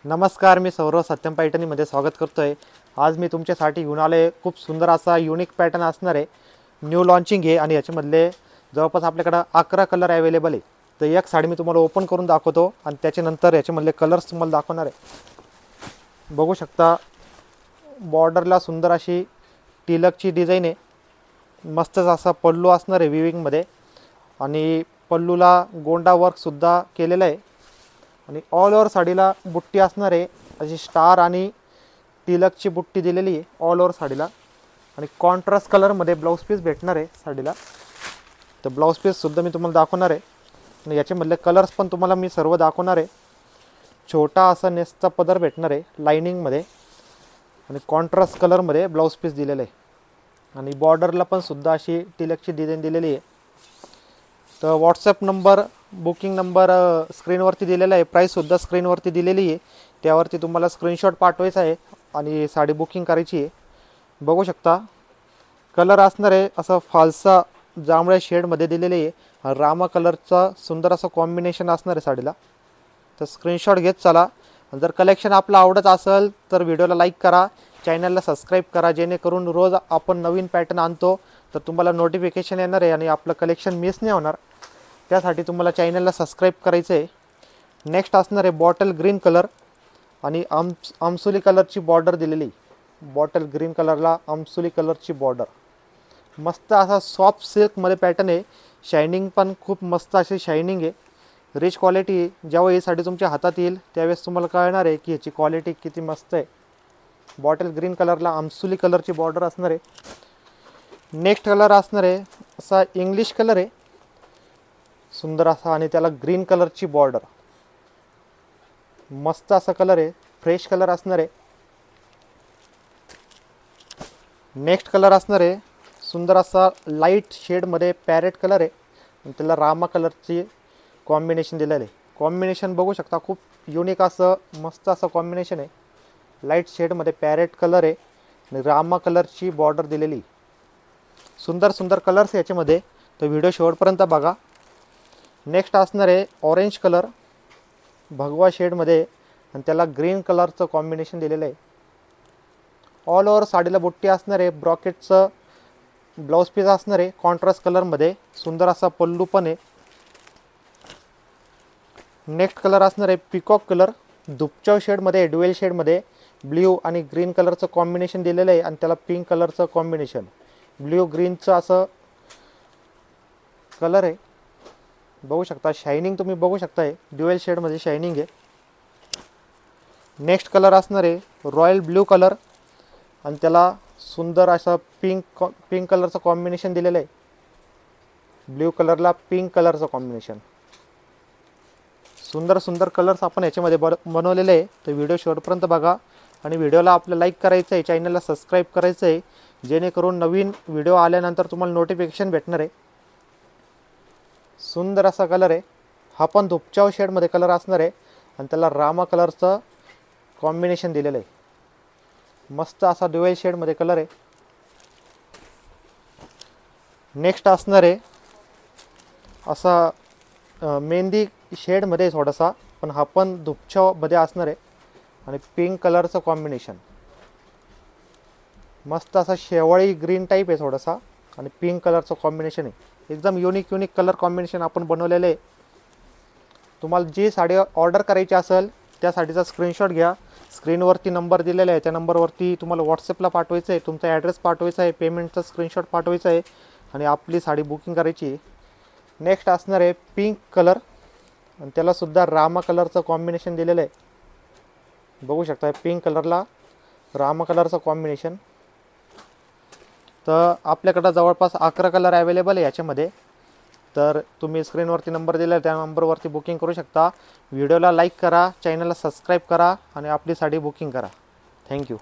नमस्कार, मी सौरव सत्यम पैठणीमध्ये स्वागत करतोय। आज मी तुमच्यासाठी घेऊन आले खूप सुंदर असा युनिक पॅटर्न असणार आहे। न्यू लॉन्चिंग आहे आणि याच्यामधले जवळपास आपल्याकडे 11 कलर अवेलेबल आहे। तर एक साडी मी तुम्हाला ओपन करून दाखवतो आणि त्याच्यानंतर याच्यामधले कलर्स तुम्हाला दाखवणार आहे। बघू शकता, बॉर्डरला सुंदर अशी टिलकची डिझाइन आहे। मस्तच असा पल्लू असणार आहे विविंगमध्ये आणि पल्लूला गोंडा वर्क सुद्धा केलेला आहे आणि ऑल ओव्हर साडीला बुट्टी असणार आहे। अशी स्टार आणि टिलकची बुट्टी दिलेली आहे ऑल ओव्हर साडीला आणि कॉन्ट्रास्ट कलरमध्ये ब्लाउज पीस भेटणार आहे साडीला। तर ब्लाउज पीस सुद्धा मी तुम्हाला दाखवणार आहे आणि याच्यामधले कलर्स पण तुम्हाला मी सर्व दाखवणार आहे। छोटा असा नेसचा पदर भेटणार आहे लाइनिंगमध्ये आणि कॉन्ट्रास्ट कलरमध्ये ब्लाउज पीस दिलेलं आहे आणि बॉर्डरला पण सुद्धा अशी टिलकची डिझाइन दिलेली आहे। तर व्हॉट्सअप नंबर, बुकिंग नंबर स्क्रीनवरती दिलेला आहे। प्राईससुद्धा स्क्रीनवरती दिलेली आहे, त्यावरती तुम्हाला स्क्रीनशॉट पाठवायचा आहे आणि साडी बुकिंग करायची आहे। बघू शकता, कलर असणार आहे असं फालसा जांभळ्या शेडमध्ये दिलेले आहे। रामा कलरचा सुंदर असं कॉम्बिनेशन असणार आहे साडीला। तर स्क्रीनशॉट घेत चला। जर कलेक्शन आपलं आवडत असेल तर व्हिडिओला लाईक करा, चॅनलला सबस्क्राईब करा, जेणेकरून रोज आपण नवीन पॅटर्न आणतो तर तुम्हाला नोटिफिकेशन येणार आहे आणि आपलं कलेक्शन मिस नाही होणार। त्यासाठी तुम्हाला चॅनलला सबस्क्राईब करायचं आहे। नेक्स्ट असणार आहे बॉटल ग्रीन कलर आणि आमसुली कलरची बॉर्डर दिलेली। बॉटल ग्रीन कलरला आमसुली कलरची बॉर्डर, मस्त असा सॉफ्ट सिल्कमध्ये पॅटर्न आहे। शायनिंग पण खूप मस्त अशी शायनिंग आहे, रिच क्वालिटी। जेव्हा ही साडी तुमच्या हातात येईल त्यावेळेस तुम्हाला कळणार आहे की याची क्वालिटी किती मस्त आहे। बॉटल ग्रीन कलरला आमसुली कलरची बॉर्डर असणार आहे। नेक्स्ट कलर असणार आहे असा इंग्लिश कलर आहे, सुंदर असा आणि त्याला ग्रीन कलरची बॉर्डर, मस्त असा कलर आहे, फ्रेश कलर असणार आहे। नेक्स्ट कलर असणार आहे सुंदर असा लाईट शेडमध्ये पॅरेट कलर आहे आणि त्याला रामा कलरची कॉम्बिनेशन दिलेलं आहे। कॉम्बिनेशन बघू शकता, खूप युनिक असं मस्त असं कॉम्बिनेशन आहे। लाईट शेडमध्ये पॅरेट कलर आहे आणि रामा कलरची बॉर्डर दिलेली। सुंदर सुंदर कलर्स याच्यामध्ये, तर व्हिडिओ शेवटपर्यंत बघा। नेक्स्ट असणार आहे ऑरेंज कलर, भगवा शेडमध्ये आणि त्याला ग्रीन कलरचं कॉम्बिनेशन दिलेलं आहे। ऑल ओव्हर साडीला बुट्टी असणार आहे, ब्रॉकेटचं ब्लाउज पीस असणार आहे कॉन्ट्रास्ट कलरमध्ये, सुंदर असा पल्लू पण आहे। नेक्स्ट कलर असणार आहे पिकॉक कलर, दुपचाव शेडमध्ये, ड्युएल शेडमध्ये ब्ल्यू आणि ग्रीन कलरचं कॉम्बिनेशन दिलेलं आहे आणि त्याला पिंक कलरचं कॉम्बिनेशन, ब्ल्यू ग्रीनचं असं कलर आहे। बघू शकता शायनिंग तुम्ही बघू शकताय, ड्युएल शेडमध्ये शायनिंग आहे। नेक्स्ट कलर असणार आहे रॉयल ब्ल्यू कलर आणि त्याला सुंदर असं पिंक कलरचं कॉम्बिनेशन दिलेलं आहे। ब्ल्यू कलरला पिंक कलरचं कॉम्बिनेशन, सुंदर सुंदर कलर्स आपण याच्यामध्ये बनवलेले आहे। तर व्हिडिओ शेवटपर्यंत बघा आणि व्हिडिओला आपलं लाईक करायचं आहे, चॅनलला सबस्क्राईब करायचं आहे, जेणेकरून नवीन व्हिडिओ आल्यानंतर तुम्हाला नोटिफिकेशन भेटणार आहे। सुंदर असा कलर आहे, हा पण धुपचाव शेडमध्ये कलर असणार आहे आणि त्याला रामा कलरचं कॉम्बिनेशन दिलेलं आहे। मस्त असा ड्युएल शेडमध्ये कलर आहे। नेक्स्ट असणार आहे असा मेहंदी शेडमध्ये थोडासा, पण हा पण धुपचावमध्ये असणार आहे आणि पिंक कलरचं कॉम्बिनेशन, मस्त असा शेवाळी ग्रीन टाईप आहे थोडासा आणि पिंक कलरचं कॉम्बिनेशन आहे। एकदम युनिक कलर कॉम्बिनेशन आपण बनवलेलं आहे। तुम्हाला जी साडी ऑर्डर करायची असेल त्या साडीचा स्क्रीनशॉट घ्या, स्क्रीनवरती नंबर दिलेला आहे, त्या नंबरवरती तुम्हाला व्हॉट्सअपला पाठवायचं आहे, तुमचा ॲड्रेस पाठवायचा आहे, पेमेंटचा स्क्रीनशॉट पाठवायचा आहे आणि आपली साडी बुकिंग करायची आहे। नेक्स्ट असणार आहे पिंक कलर आणि त्यालासुद्धा रामा कलरचं कॉम्बिनेशन दिलेलं आहे। बघू शकता पिंक कलरला रामा कलरचं कॉम्बिनेशन। तर आपल्याकडं जवळपास 11 कलर अवेलेबल आहे याच्यामध्ये। तर तुम्ही स्क्रीनवरती नंबर दिला आहे त्या नंबरवरती बुकिंग करू शकता। व्हिडिओला लाईक करा, चॅनलला सबस्क्राईब करा आणि आपली साडी बुकिंग करा। थँक्यू।